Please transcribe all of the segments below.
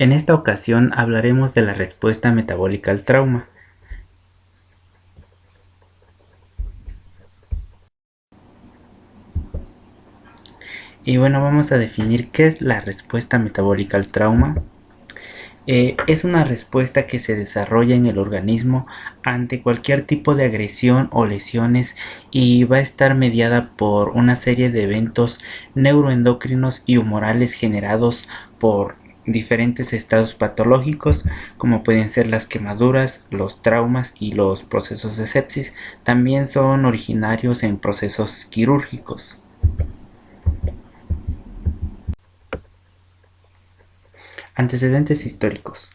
En esta ocasión hablaremos de la respuesta metabólica al trauma. Y bueno, vamos a definir qué es la respuesta metabólica al trauma. Es una respuesta que se desarrolla en el organismo ante cualquier tipo de agresión o lesiones y va a estar mediada por una serie de eventos neuroendocrinos y humorales generados por diferentes estados patológicos, como pueden ser las quemaduras, los traumas y los procesos de sepsis. También son originarios en procesos quirúrgicos. Antecedentes históricos.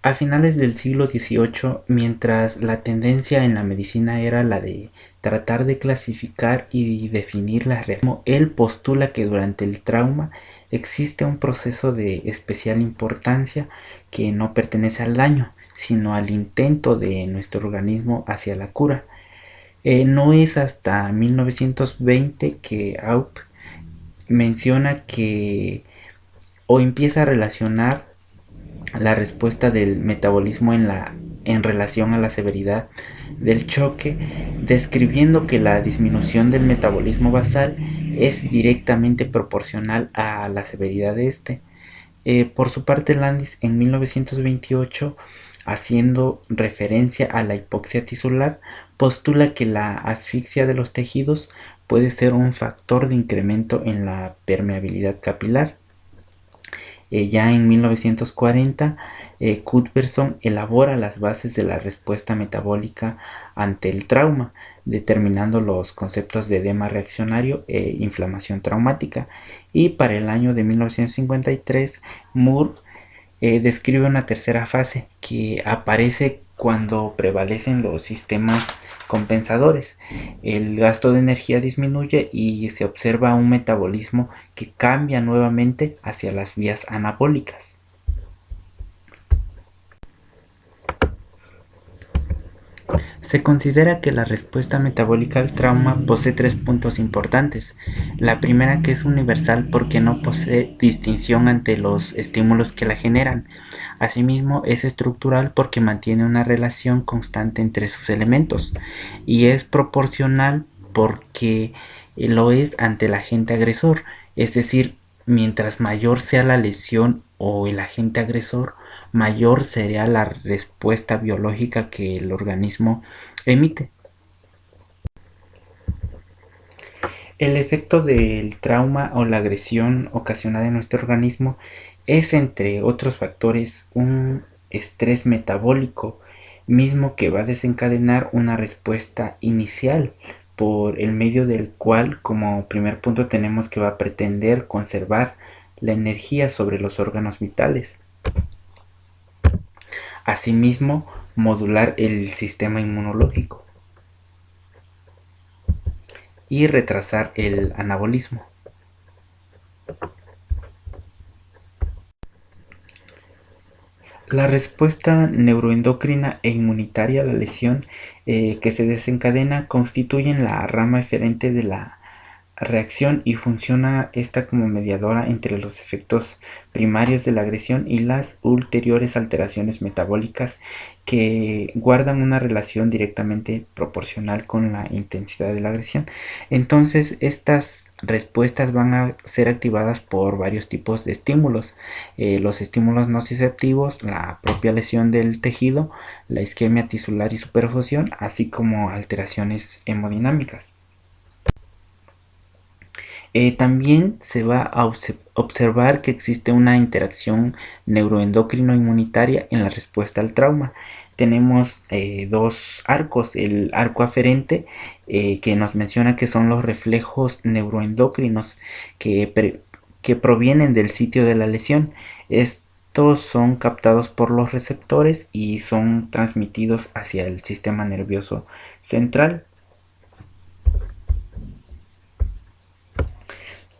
A finales del siglo XVIII, mientras la tendencia en la medicina era la de tratar de clasificar y definir las reacciones, él postula que durante el trauma existe un proceso de especial importancia que no pertenece al daño, sino al intento de nuestro organismo hacia la cura. No es hasta 1920 que Aup menciona que o empieza a relacionar la respuesta del metabolismo en relación a la severidad del choque, describiendo que la disminución del metabolismo basal es directamente proporcional a la severidad de este. Por su parte, Landis en 1928, haciendo referencia a la hipoxia tisular, postula que la asfixia de los tejidos puede ser un factor de incremento en la permeabilidad capilar. Ya en 1940, Cuthbertson elabora las bases de la respuesta metabólica ante el trauma, determinando los conceptos de edema reaccionario e inflamación traumática. Y para el año de 1953, Moore describe una tercera fase que aparece cuando prevalecen los sistemas compensadores. El gasto de energía disminuye y se observa un metabolismo que cambia nuevamente hacia las vías anabólicas. Se considera que la respuesta metabólica al trauma posee tres puntos importantes. La primera, que es universal porque no posee distinción ante los estímulos que la generan. Asimismo, es estructural porque mantiene una relación constante entre sus elementos. Y es proporcional porque lo es ante el agente agresor. Es decir, mientras mayor sea la lesión o el agente agresor, mayor será la respuesta biológica que el organismo emite. El efecto del trauma o la agresión ocasionada en nuestro organismo es, entre otros factores, un estrés metabólico mismo que va a desencadenar una respuesta inicial por el medio del cual, como primer punto, tenemos que va a pretender conservar la energía sobre los órganos vitales. Asimismo, modular el sistema inmunológico y retrasar el anabolismo. La respuesta neuroendocrina e inmunitaria a la lesión que se desencadena constituyen la rama eferente de la reacción y funciona esta como mediadora entre los efectos primarios de la agresión y las ulteriores alteraciones metabólicas que guardan una relación directamente proporcional con la intensidad de la agresión. Entonces, estas respuestas van a ser activadas por varios tipos de estímulos. Los estímulos nociceptivos, la propia lesión del tejido, la isquemia tisular y superfusión, así como alteraciones hemodinámicas. También se va a observar que existe una interacción neuroendocrino-inmunitaria en la respuesta al trauma. Tenemos dos arcos, el arco aferente que nos menciona que son los reflejos neuroendocrinos que provienen del sitio de la lesión. Estos son captados por los receptores y son transmitidos hacia el sistema nervioso central.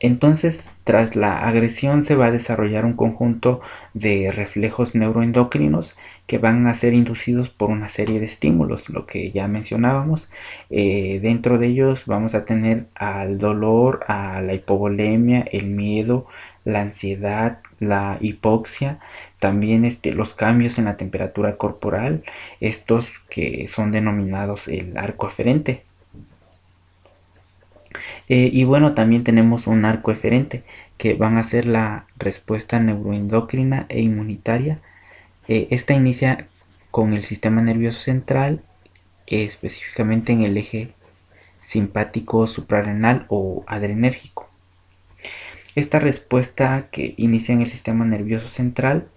Entonces, tras la agresión se va a desarrollar un conjunto de reflejos neuroendocrinos que van a ser inducidos por una serie de estímulos, lo que ya mencionábamos. Dentro de ellos vamos a tener al dolor, a la hipovolemia, el miedo, la ansiedad, la hipoxia. también los cambios en la temperatura corporal, estos que son denominados el arco aferente. Y bueno, también tenemos un arco eferente, que van a ser la respuesta neuroendocrina e inmunitaria. Esta inicia con el sistema nervioso central, específicamente en el eje simpático suprarrenal o adrenérgico. Esta respuesta que inicia en el sistema nervioso central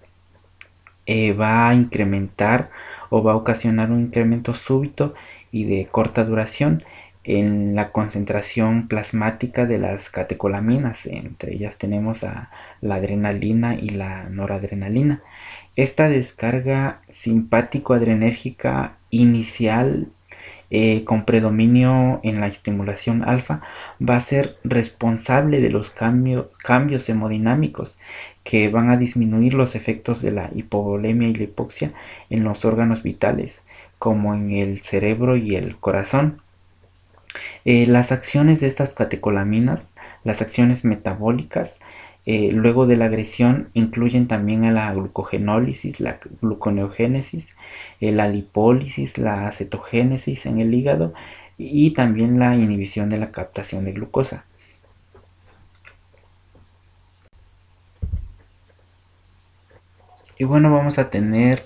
va a incrementar o va a ocasionar un incremento súbito y de corta duración en la concentración plasmática de las catecolaminas. Entre ellas tenemos a la adrenalina y la noradrenalina. Esta descarga simpático-adrenérgica inicial, con predominio en la estimulación alfa, va a ser responsable de los cambios hemodinámicos que van a disminuir los efectos de la hipovolemia y la hipoxia en los órganos vitales, como en el cerebro y el corazón. Las acciones de estas catecolaminas, las acciones metabólicas, luego de la agresión, incluyen también a la glucogenólisis, la gluconeogénesis, la lipólisis, la acetogénesis en el hígado y también la inhibición de la captación de glucosa. Y bueno, vamos a tener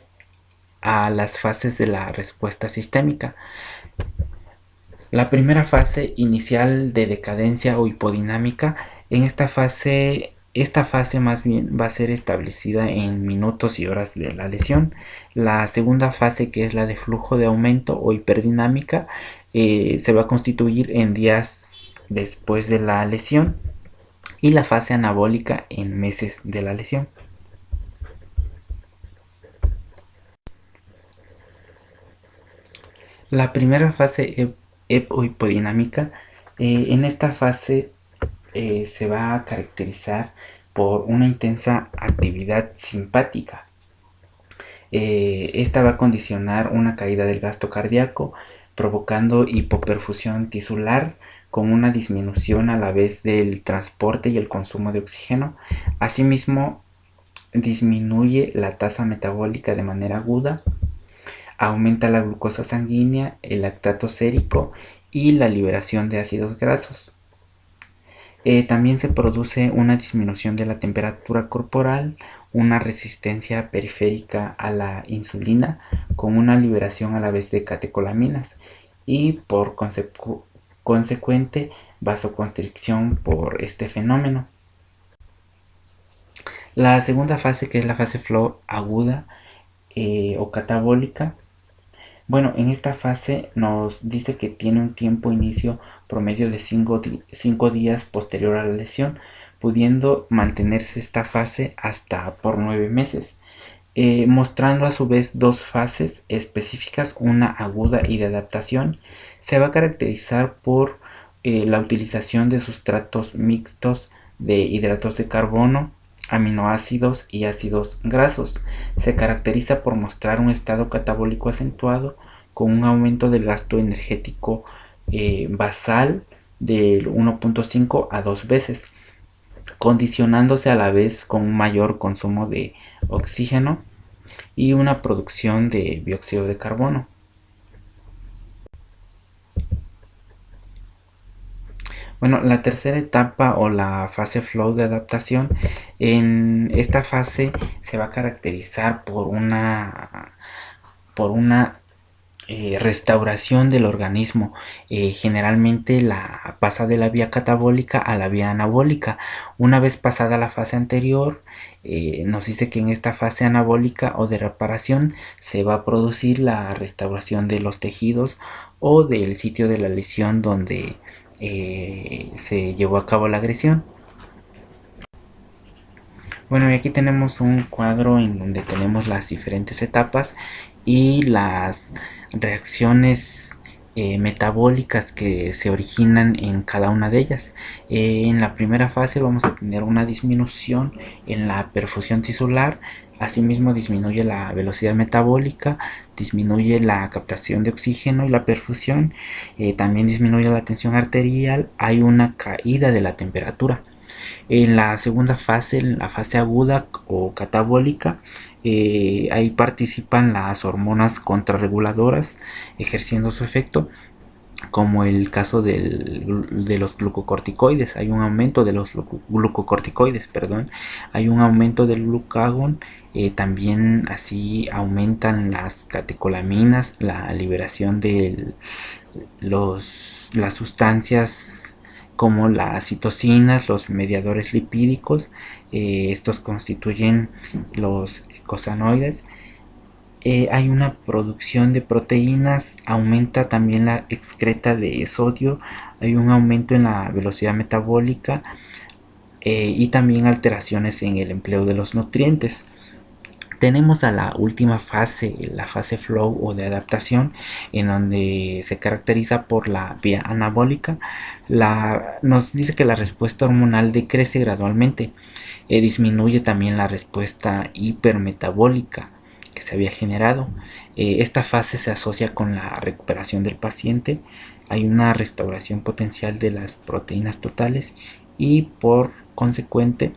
a las fases de la respuesta sistémica. La primera fase inicial de decadencia o hipodinámica, en esta fase más bien va a ser establecida en minutos y horas de la lesión. La segunda fase, que es la de flujo de aumento o hiperdinámica, se va a constituir en días después de la lesión, y la fase anabólica en meses de la lesión. La primera fase hipodinámica, en esta fase se va a caracterizar por una intensa actividad simpática. Esta va a condicionar una caída del gasto cardíaco, provocando hipoperfusión tisular con una disminución a la vez del transporte y el consumo de oxígeno. Asimismo, disminuye la tasa metabólica de manera aguda, aumenta la glucosa sanguínea, el lactato sérico y la liberación de ácidos grasos. También se produce una disminución de la temperatura corporal, una resistencia periférica a la insulina con una liberación a la vez de catecolaminas y por consecuente vasoconstricción por este fenómeno. La segunda fase, que es la fase flow aguda o catabólica, bueno, en esta fase nos dice que tiene un tiempo inicio promedio de 5 días posterior a la lesión, pudiendo mantenerse esta fase hasta por 9 meses, mostrando a su vez dos fases específicas, una aguda y de adaptación. Se va a caracterizar por la utilización de sustratos mixtos de hidratos de carbono, aminoácidos y ácidos grasos. Se caracteriza por mostrar un estado catabólico acentuado con un aumento del gasto energético basal del 1.5 a 2 veces, condicionándose a la vez con un mayor consumo de oxígeno y una producción de dióxido de carbono. Bueno, la tercera etapa o la fase flow de adaptación, en esta fase se va a caracterizar por una restauración del organismo. Generalmente pasa de la vía catabólica a la vía anabólica. Una vez pasada la fase anterior, nos dice que en esta fase anabólica o de reparación se va a producir la restauración de los tejidos o del sitio de la lesión donde se llevó a cabo la agresión. Bueno, y aquí tenemos un cuadro en donde tenemos las diferentes etapas y las reacciones metabólicas que se originan en cada una de ellas. En la primera fase vamos a tener una disminución en la perfusión tisular. Asimismo disminuye la velocidad metabólica, disminuye la captación de oxígeno y la perfusión, también disminuye la tensión arterial, hay una caída de la temperatura. En la segunda fase, en la fase aguda o catabólica, ahí participan las hormonas contrarreguladoras ejerciendo su efecto, como el caso de los glucocorticoides. Hay un aumento de los glucocorticoides, perdón, hay un aumento del glucagón. También así aumentan las catecolaminas, la liberación de las sustancias como las citocinas, los mediadores lipídicos. Estos constituyen los eicosanoides. Hay una producción de proteínas, aumenta también la excreta de sodio, hay un aumento en la velocidad metabólica, y también alteraciones en el empleo de los nutrientes. Tenemos a la última fase, la fase flow o de adaptación, en donde se caracteriza por la vía anabólica. Nos dice que la respuesta hormonal decrece gradualmente, disminuye también la respuesta hipermetabólica que se había generado. Esta fase se asocia con la recuperación del paciente, hay una restauración potencial de las proteínas totales y por consecuente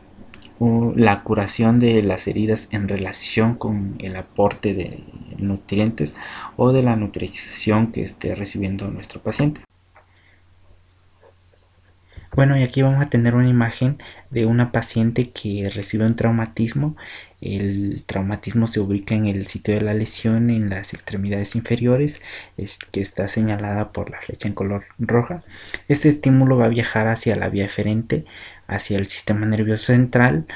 la curación de las heridas en relación con el aporte de nutrientes o de la nutrición que esté recibiendo nuestro paciente. Bueno, y aquí vamos a tener una imagen de una paciente que recibe un traumatismo. El traumatismo se ubica en el sitio de la lesión, en las extremidades inferiores, que está señalada por la flecha en color roja. Este estímulo va a viajar hacia la vía eferente, hacia el sistema nervioso central,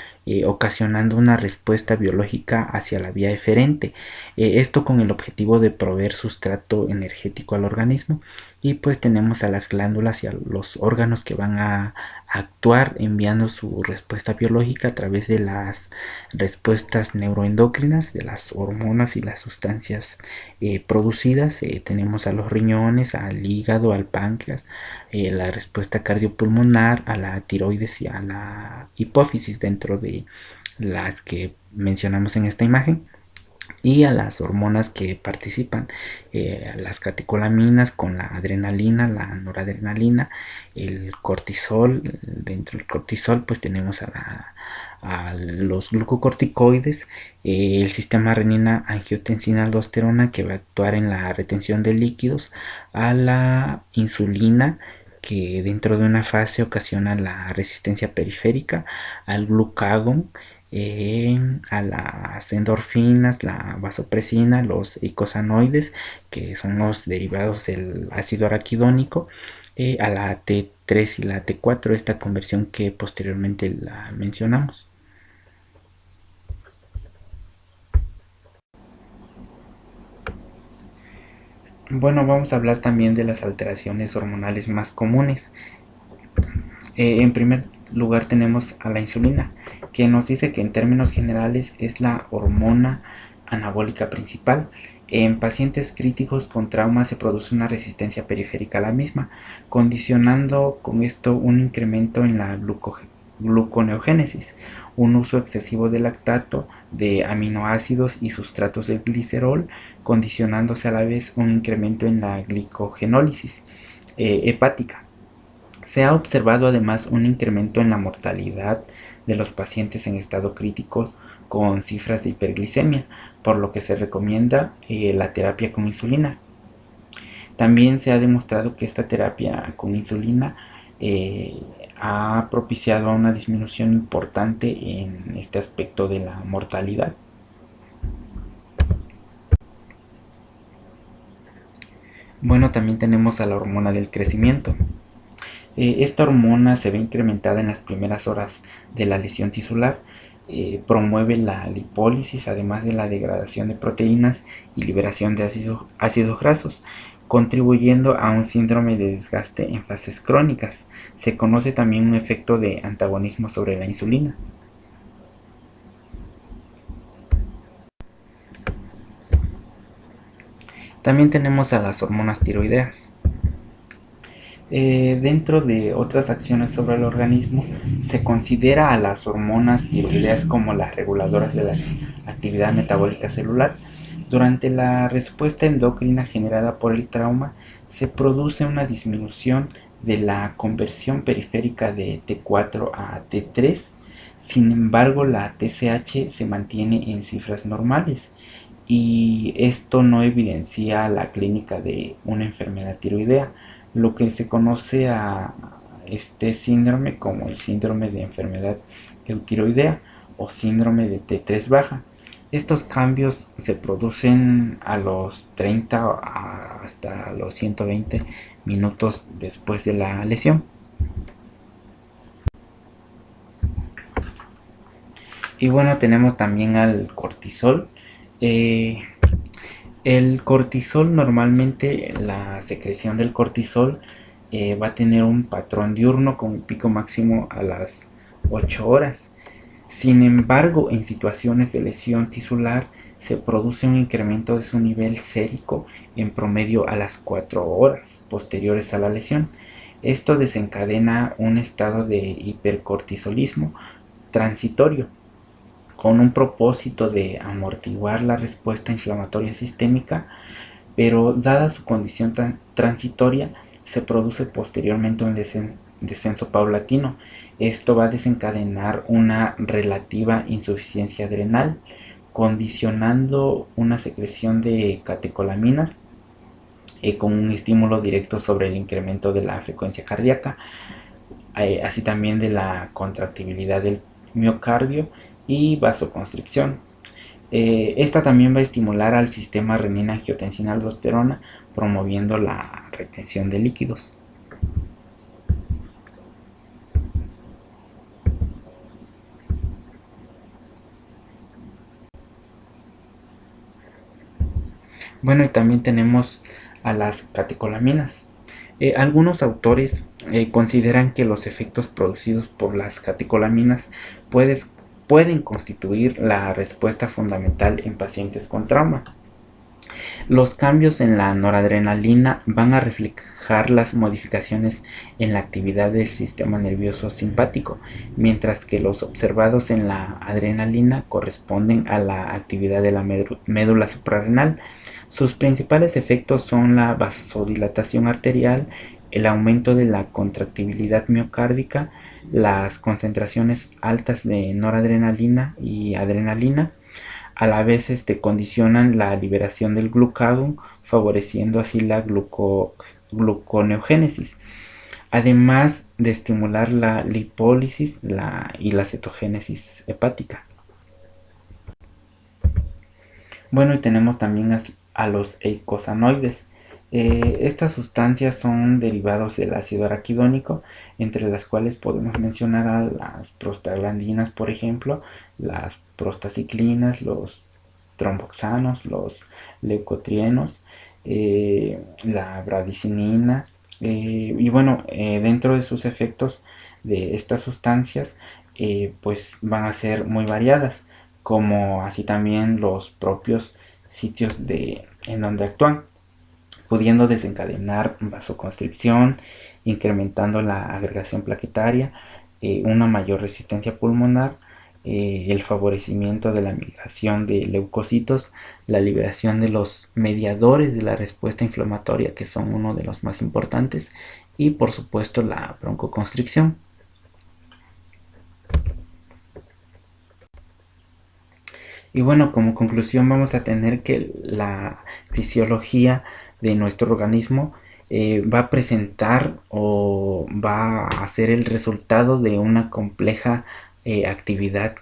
ocasionando una respuesta biológica hacia la vía eferente. Esto con el objetivo de proveer sustrato energético al organismo. Y pues tenemos a las glándulas y a los órganos que van a actuar enviando su respuesta biológica a través de las respuestas neuroendocrinas, de las hormonas y las sustancias producidas. Tenemos a los riñones, al hígado, al páncreas, la respuesta cardiopulmonar, a la tiroides y a la hipófisis, dentro de las que mencionamos en esta imagen, y a las hormonas que participan, las catecolaminas con la adrenalina, la noradrenalina, el cortisol. Dentro del cortisol pues tenemos a los glucocorticoides, el sistema renina angiotensina aldosterona, que va a actuar en la retención de líquidos, a la insulina, que dentro de una fase ocasiona la resistencia periférica, al glucagón, a las endorfinas, la vasopresina, los eicosanoides, que son los derivados del ácido araquidónico, a la T3 y la T4, esta conversión que posteriormente la mencionamos. Bueno, vamos a hablar también de las alteraciones hormonales más comunes. En primer lugar tenemos a la insulina, que nos dice que en términos generales es la hormona anabólica principal. En pacientes críticos con trauma se produce una resistencia periférica a la misma, condicionando con esto un incremento en la gluconeogénesis, un uso excesivo de lactato, de aminoácidos y sustratos de glicerol, condicionándose a la vez un incremento en la glicogenólisis hepática. Se ha observado además un incremento en la mortalidad de los pacientes en estado crítico con cifras de hiperglicemia, por lo que se recomienda la terapia con insulina. También se ha demostrado que esta terapia con insulina ha propiciado una disminución importante en este aspecto de la mortalidad. Bueno, también tenemos a la hormona del crecimiento. Esta hormona se ve incrementada en las primeras horas de la lesión tisular, promueve la lipólisis, además de la degradación de proteínas y liberación de ácidos grasos, contribuyendo a un síndrome de desgaste en fases crónicas. Se conoce también un efecto de antagonismo sobre la insulina. También tenemos a las hormonas tiroideas. Dentro de otras acciones sobre el organismo, se considera a las hormonas tiroideas como las reguladoras de la actividad metabólica celular. Durante la respuesta endocrina generada por el trauma, se produce una disminución de la conversión periférica de T4 a T3. Sin embargo, la TSH se mantiene en cifras normales y esto no evidencia la clínica de una enfermedad tiroidea, lo que se conoce a este síndrome como el síndrome de enfermedad eutiroidea o síndrome de T3 baja. Estos cambios se producen a los 30 hasta los 120 minutos después de la lesión. Y bueno, tenemos también al cortisol. El cortisol, normalmente la secreción del cortisol va a tener un patrón diurno con un pico máximo a las 8 horas. Sin embargo, en situaciones de lesión tisular se produce un incremento de su nivel sérico en promedio a las 4 horas posteriores a la lesión. Esto desencadena un estado de hipercortisolismo transitorio con un propósito de amortiguar la respuesta inflamatoria sistémica, pero dada su condición transitoria, se produce posteriormente un descenso paulatino. Esto va a desencadenar una relativa insuficiencia adrenal, condicionando una secreción de catecolaminas con un estímulo directo sobre el incremento de la frecuencia cardíaca, así también de la contractibilidad del miocardio y vasoconstricción. Esta también va a estimular al sistema renina-angiotensina-aldosterona, promoviendo la retención de líquidos. Bueno, y también tenemos a las catecolaminas. Algunos autores consideran que los efectos producidos por las catecolaminas pueden constituir la respuesta fundamental en pacientes con trauma. Los cambios en la noradrenalina van a reflejar las modificaciones en la actividad del sistema nervioso simpático, mientras que los observados en la adrenalina corresponden a la actividad de la médula suprarrenal. Sus principales efectos son la vasodilatación arterial, el aumento de la contractibilidad miocárdica, las concentraciones altas de noradrenalina y adrenalina. A la vez condicionan la liberación del glucagón, favoreciendo así la gluconeogénesis, además de estimular la lipólisis y la cetogénesis hepática. Bueno, y tenemos también a los eicosanoides. Estas sustancias son derivados del ácido araquidónico, entre las cuales podemos mencionar a las prostaglandinas, por ejemplo, las prostaciclinas, los tromboxanos, los leucotrienos, la bradicinina. Y bueno, dentro de sus efectos de estas sustancias, pues van a ser muy variadas, como así también los propios sitios en donde actúan, pudiendo desencadenar vasoconstricción, incrementando la agregación plaquetaria, una mayor resistencia pulmonar, el favorecimiento de la migración de leucocitos, la liberación de los mediadores de la respuesta inflamatoria, que son uno de los más importantes, y por supuesto la broncoconstricción. Y bueno, como conclusión vamos a tener que la fisiología de nuestro organismo va a presentar o va a ser el resultado de una compleja actividad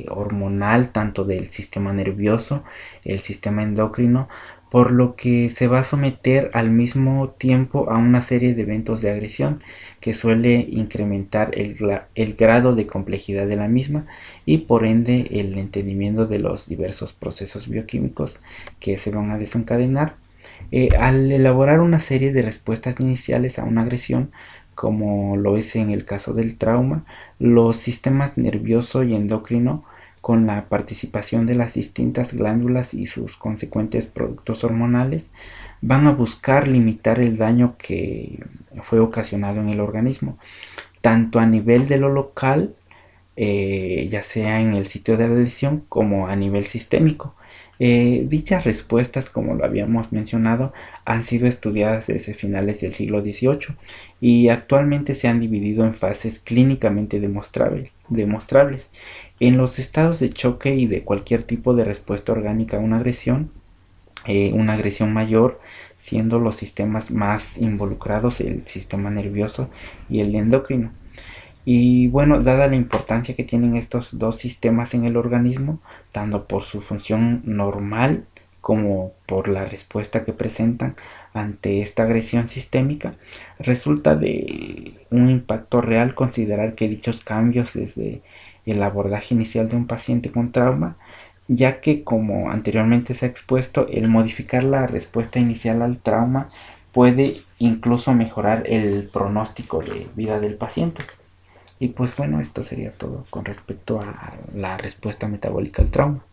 hormonal, tanto del sistema nervioso, el sistema endocrino, por lo que se va a someter al mismo tiempo a una serie de eventos de agresión que suele incrementar el grado de complejidad de la misma y por ende el entendimiento de los diversos procesos bioquímicos que se van a desencadenar. Al elaborar una serie de respuestas iniciales a una agresión, como lo es en el caso del trauma, los sistemas nervioso y endocrino, con la participación de las distintas glándulas y sus consecuentes productos hormonales, van a buscar limitar el daño que fue ocasionado en el organismo, tanto a nivel de lo local, ya sea en el sitio de la lesión, como a nivel sistémico. Dichas respuestas, como lo habíamos mencionado, han sido estudiadas desde finales del siglo XVIII y actualmente se han dividido en fases clínicamente demostrables. En los estados de choque y de cualquier tipo de respuesta orgánica a una agresión mayor, siendo los sistemas más involucrados el sistema nervioso y el endocrino. Y bueno, dada la importancia que tienen estos dos sistemas en el organismo, tanto por su función normal como por la respuesta que presentan ante esta agresión sistémica, resulta de un impacto real considerar que dichos cambios desde el abordaje inicial de un paciente con trauma, ya que como anteriormente se ha expuesto, el modificar la respuesta inicial al trauma puede incluso mejorar el pronóstico de vida del paciente. Y pues bueno, esto sería todo con respecto a la respuesta metabólica al trauma.